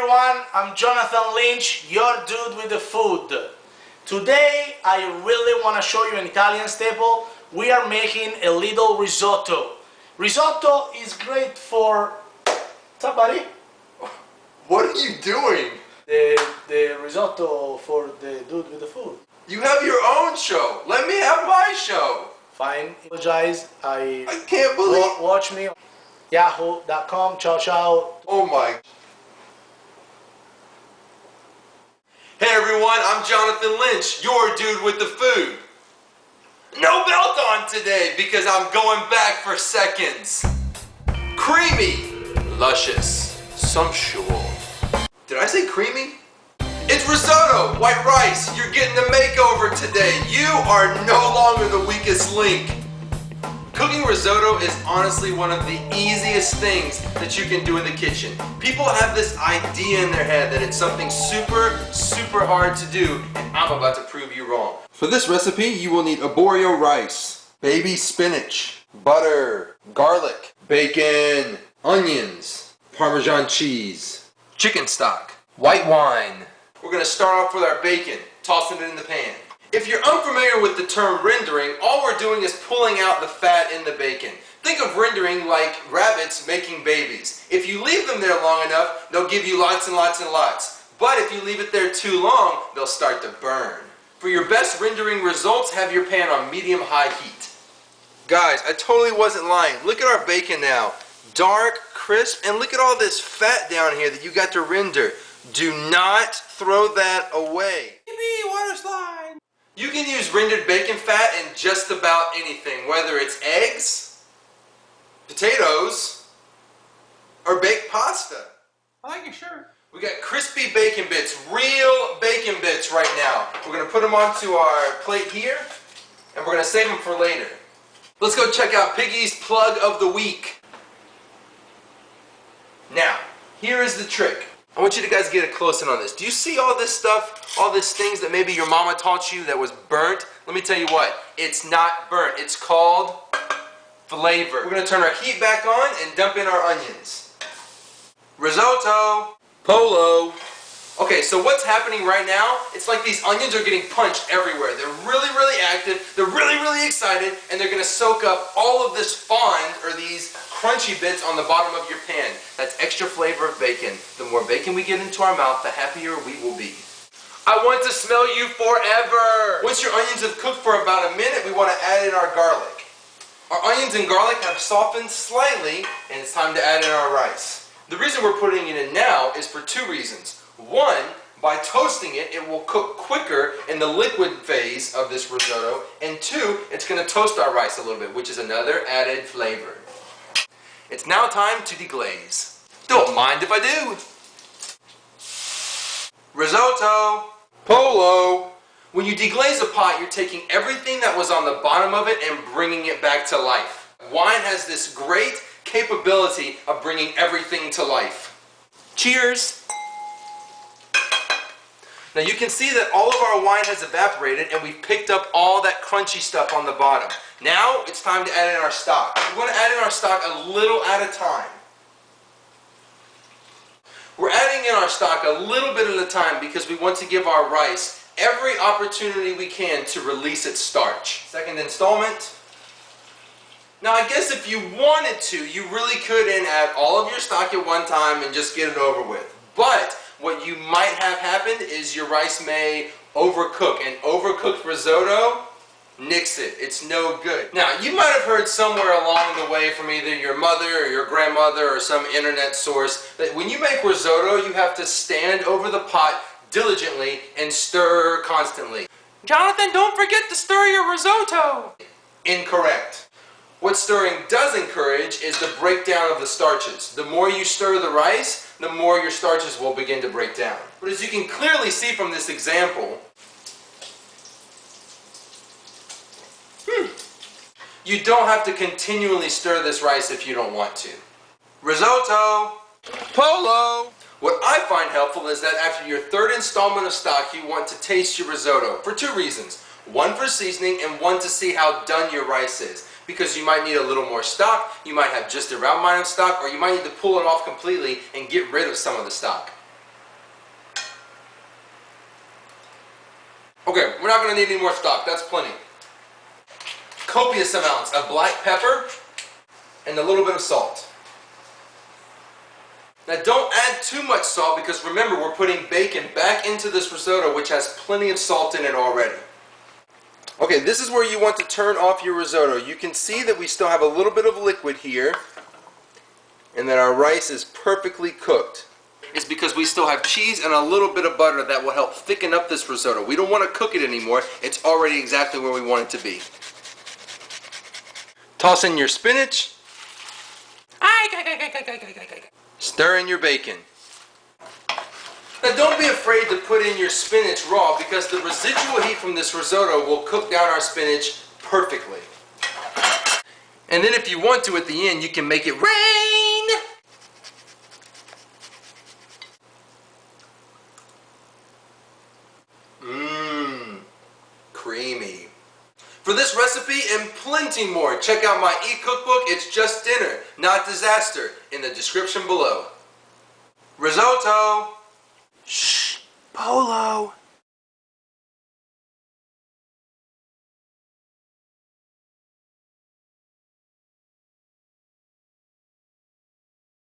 everyone, I'm Jonathan Lynch, your dude with the food. Today I really want to show you an Italian staple. We are making a little risotto. Risotto is great for... What's up, buddy? What are you doing? The risotto for the dude with the food. You have your own show. Let me have my show. Fine. Apologize. I can't believe... Watch me. Yahoo.com. Ciao, ciao. Oh my... Hey everyone, I'm Jonathan Lynch, your dude with the food. No belt on today because I'm going back for seconds. Creamy, luscious, sumptuous. Did I say creamy? It's risotto, white rice. You're getting a makeover today. You are no longer the weakest link. Cooking risotto is honestly one of the easiest things that you can do in the kitchen. People have this idea in their head that it's something super hard to do, and I'm about to prove you wrong. For this recipe, you will need arborio rice, baby spinach, butter, garlic, bacon, onions, Parmesan cheese, chicken stock, white wine. We're gonna start off with our bacon, tossing it in the pan. If you're unfamiliar with the term rendering, all we're doing is pulling out the fat in the bacon. Think of rendering like rabbits making babies. If you leave them there long enough, they'll give you lots and lots and lots. But if you leave it there too long, they'll start to burn. For your best rendering results, have your pan on medium-high heat. Guys, I totally wasn't lying. Look at our bacon now. Dark, crisp, and look at all this fat down here that you got to render. Do not throw that away. Yippee, water slide! You can use rendered bacon fat in just about anything, whether it's eggs, potatoes, or baked pasta. I like your shirt. We got crispy bacon bits, real bacon bits right now. We're going to put them onto our plate here, and we're going to save them for later. Let's go check out Piggy's plug of the week. Now, here is the trick. I want you to guys get a close in on this. Do you see all this stuff, all these things that maybe your mama taught you that was burnt? Let me tell you what, it's not burnt. It's called flavor. We're going to turn our heat back on and dump in our onions. Risotto. Polo. Okay, so what's happening right now, it's like these onions are getting punched everywhere. They're really active, they're really excited, and they're going to soak up all of this fond, or these crunchy bits on the bottom of your pan. That's extra flavor of bacon. The more bacon we get into our mouth, the happier we will be. I want to smell you forever! Once your onions have cooked for about a minute, we want to add in our garlic. Our onions and garlic have softened slightly, and it's time to add in our rice. The reason we're putting it in now is for two reasons. One, by toasting it, it will cook quicker in the liquid phase of this risotto. And two, it's going to toast our rice a little bit, which is another added flavor. It's now time to deglaze. Don't mind if I do. Risotto. Polo. When you deglaze a pot, you're taking everything that was on the bottom of it and bringing it back to life. Wine has this great capability of bringing everything to life. Cheers. Now you can see that all of our wine has evaporated and we've picked up all that crunchy stuff on the bottom. Now it's time to add in our stock. We want to add in our stock a little at a time. We're adding in our stock a little bit at a time because we want to give our rice every opportunity we can to release its starch. Second installment. Now I guess if you wanted to, you really could add all of your stock at one time and just get it over with. But what you might have happened is your rice may overcook, and overcooked risotto, nix it. It's no good. Now, you might have heard somewhere along the way from either your mother or your grandmother or some internet source that when you make risotto, you have to stand over the pot diligently and stir constantly. Jonathan, don't forget to stir your risotto! Incorrect. What stirring does encourage is the breakdown of the starches. The more you stir the rice, the more your starches will begin to break down. But as you can clearly see from this example, you don't have to continually stir this rice if you don't want to. Risotto. Polo. What I find helpful is that after your third installment of stock, you want to taste your risotto for two reasons. One for seasoning and one to see how done your rice is. Because you might need a little more stock, you might have just a round amount of stock, or you might need to pull it off completely and get rid of some of the stock. Okay, we're not gonna need any more stock, that's plenty. Copious amounts of black pepper and a little bit of salt. Now don't add too much salt because remember we're putting bacon back into this risotto which has plenty of salt in it already. Okay, this is where you want to turn off your risotto. You can see that we still have a little bit of liquid here and that our rice is perfectly cooked. It's because we still have cheese and a little bit of butter that will help thicken up this risotto. We don't want to cook it anymore. It's already exactly where we want it to be. Toss in your spinach. Stir in your bacon. Now don't be afraid to put in your spinach raw because the residual heat from this risotto will cook down our spinach perfectly. And then if you want to at the end, you can make it rain. Mmm, creamy. For this recipe and plenty more, check out my e-cookbook, It's Just Dinner, Not Disaster, in the description below. Risotto! Shh, Polo!